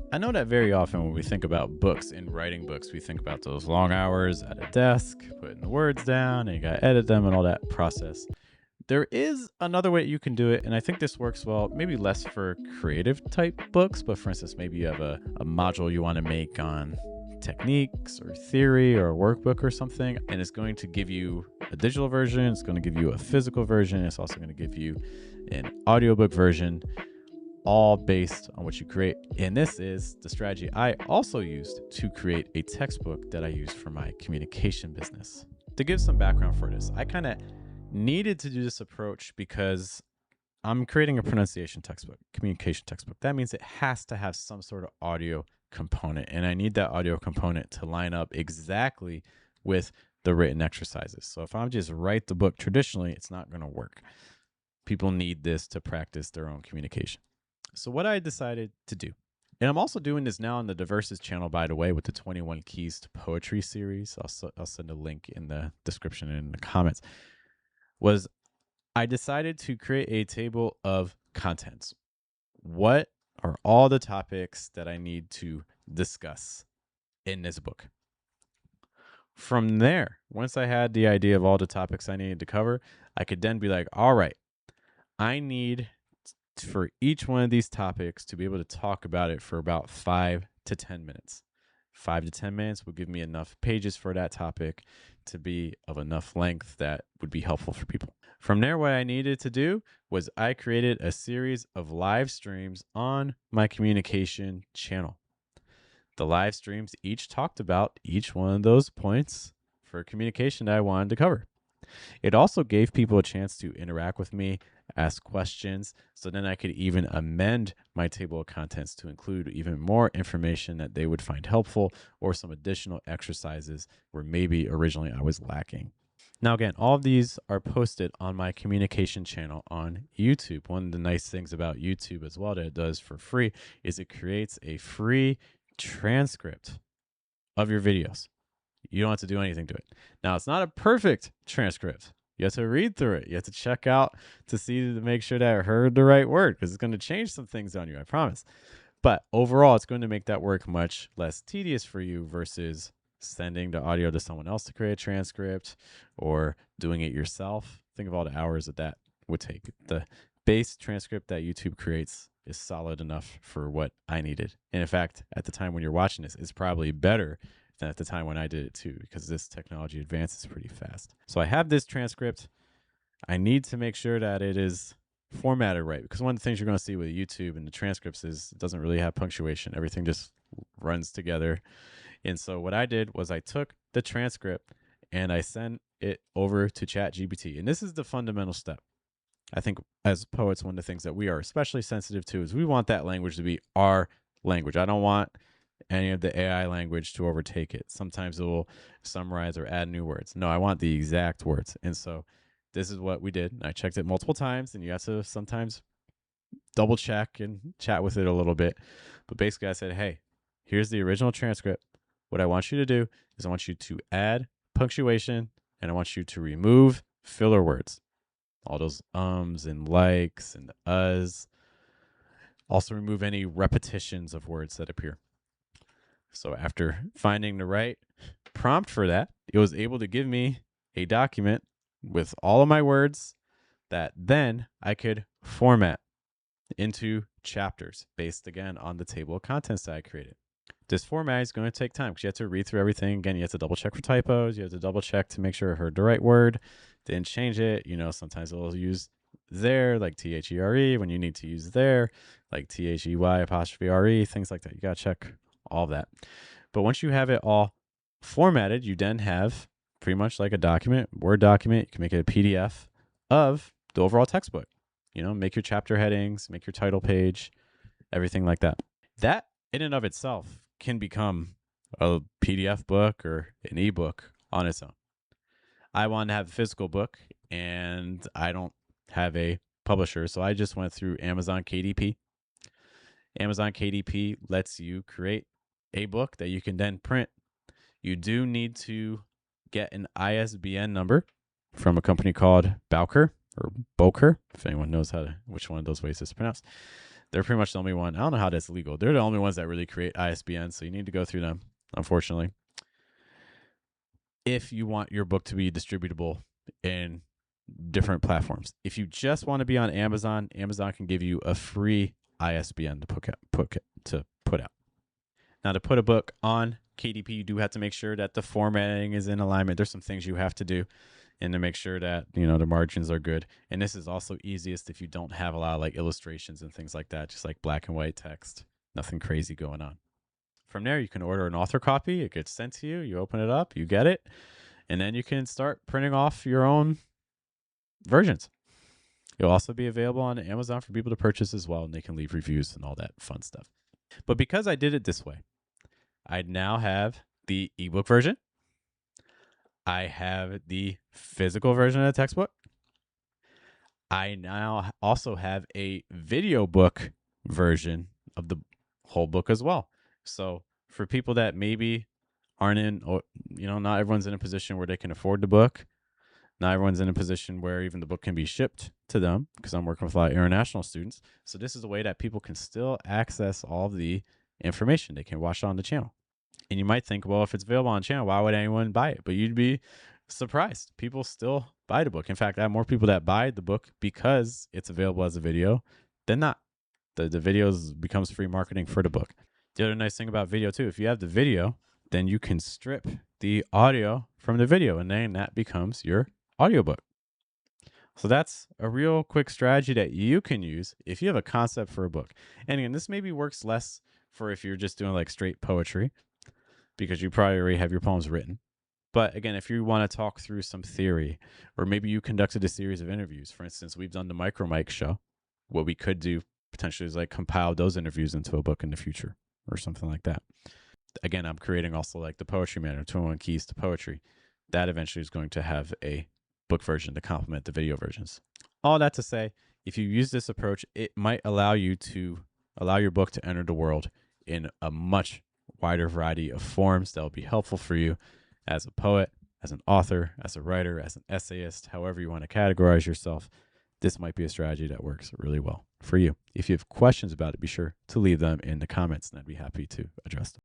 I know that very often when we think about books and writing books, we think about those long hours at a desk, putting the words down, and you got to edit them and all that process. There is another way you can do it, and I think this works well, maybe less for creative type books, but for instance, maybe you have a module you want to make on techniques or theory or a workbook or something, and it's going to give you a digital version, it's going to give you a physical version, it's also going to give you an audiobook version, all based on what you create. And this is the strategy I also used to create a textbook that I used for my communication business. To give some background for this, I kind of needed to do this approach because I'm creating a pronunciation textbook, communication textbook. That means it has to have some sort of audio component, and I need that audio component to line up exactly with the written exercises. So if I'm just write the book traditionally, it's not going to work. People need this to practice their own communication. So what I decided to do, and I'm also doing this now on the Diverses channel, by the way, with the 21 Keys to Poetry series. I'll send a link in the description and in the comments. Was I decided to create a table of contents. What are all the topics that I need to discuss in this book? From there, once I had the idea of all the topics I needed to cover, I could then be like, all right, I need for each one of these topics to be able to talk about it for about 5 to 10 minutes. 5 to 10 minutes will give me enough pages for that topic to be of enough length that would be helpful for people. From there, what I needed to do was I created a series of live streams on my communication channel. The live streams each talked about each one of those points for communication that I wanted to cover. It also gave people a chance to interact with me, ask questions, so then I could even amend my table of contents to include even more information that they would find helpful or some additional exercises where maybe originally I was lacking. Now, again, all of these are posted on my communication channel on YouTube. One of the nice things about YouTube as well that it does for free is it creates a free transcript of your videos. You don't have to do anything to it. Now, it's not a perfect transcript. You have to read through it. You have to check out to see to make sure that I heard the right word because it's going to change some things on you, I promise. But overall, it's going to make that work much less tedious for you versus sending the audio to someone else to create a transcript or doing it yourself. Think of all the hours that would take. The base transcript that YouTube creates is solid enough for what I needed. And in fact, at the time when you're watching this, it's probably better than at the time when I did it too, because this technology advances pretty fast. So I have this transcript. I need to make sure that it is formatted right, because one of the things you're going to see with YouTube and the transcripts is it doesn't really have punctuation. Everything just runs together. And so what I did was I took the transcript and I sent it over to ChatGPT. And this is the fundamental step. I think as poets, one of the things that we are especially sensitive to is we want that language to be our language. I don't want any of the AI language to overtake it. Sometimes it will summarize or add new words. No, I want the exact words. And so this is what we did. I checked it multiple times, and you have to sometimes double check and chat with it a little bit. But basically, I said, hey, here's the original transcript. What I want you to do is I want you to add punctuation, and I want you to remove filler words. All those ums and likes and uhs. Also remove any repetitions of words that appear. So after finding the right prompt for that, it was able to give me a document with all of my words that then I could format into chapters based again on the table of contents that I created. This format is going to take time because you have to read through everything. Again, you have to double check for typos. You have to double check to make sure I heard the right word. Didn't change it. Sometimes it'll use there like THERE when you need to use there, like THEY''RE, things like that. You got to check all of that. But once you have it all formatted, you then have pretty much like a document, Word document. You can make it a PDF of the overall textbook. Make your chapter headings, make your title page, everything like that. That in and of itself can become a PDF book or an ebook on its own. I wanted to have a physical book, and I don't have a publisher, so I just went through Amazon KDP. Amazon KDP lets you create a book that you can then print. You do need to get an ISBN number from a company called Bowker or Boker, if anyone knows which one of those ways is pronounced. They're pretty much the only one. I don't know how that's legal. They're the only ones that really create ISBNs, so you need to go through them, unfortunately, if you want your book to be distributable in different platforms. If you just want to be on Amazon, Amazon can give you a free ISBN to put out. Now, to put a book on KDP, you do have to make sure that the formatting is in alignment. There's some things you have to do, and to make sure that, you know, the margins are good. And this is also easiest if you don't have a lot of like illustrations and things like that, just like black and white text, nothing crazy going on. From there, you can order an author copy. It gets sent to you. You open it up, you get it, and then you can start printing off your own versions. It'll also be available on Amazon for people to purchase as well, and they can leave reviews and all that fun stuff. But because I did it this way, I now have the ebook version. I have the physical version of the textbook. I now also have a video book version of the whole book as well. So for people that maybe aren't in, or, you know, not everyone's in a position where they can afford the book. Not everyone's in a position where even the book can be shipped to them, because I'm working with a lot of international students. So this is a way that people can still access all of the information. They can watch it on the channel. And you might think, well, if it's available on the channel, why would anyone buy it? But you'd be surprised. People still buy the book. In fact, I have more people that buy the book because it's available as a video than not. The videos becomes free marketing for the book. The other nice thing about video too, if you have the video, then you can strip the audio from the video, and then that becomes your audiobook. So that's a real quick strategy that you can use if you have a concept for a book. And again, this maybe works less for if you're just doing like straight poetry, because you probably already have your poems written. But again, if you want to talk through some theory, or maybe you conducted a series of interviews, for instance, we've done the Micro Mike show. What we could do potentially is like compile those interviews into a book in the future or something like that. Again, I'm creating also like the Poetry Manor, 21 Keys to Poetry. That eventually is going to have a book version to complement the video versions. All that to say, if you use this approach, it might allow you to allow your book to enter the world in a much wider variety of forms that will be helpful for you as a poet, as an author, as a writer, as an essayist, however you want to categorize yourself. This might be a strategy that works really well for you. If you have questions about it, be sure to leave them in the comments, and I'd be happy to address them.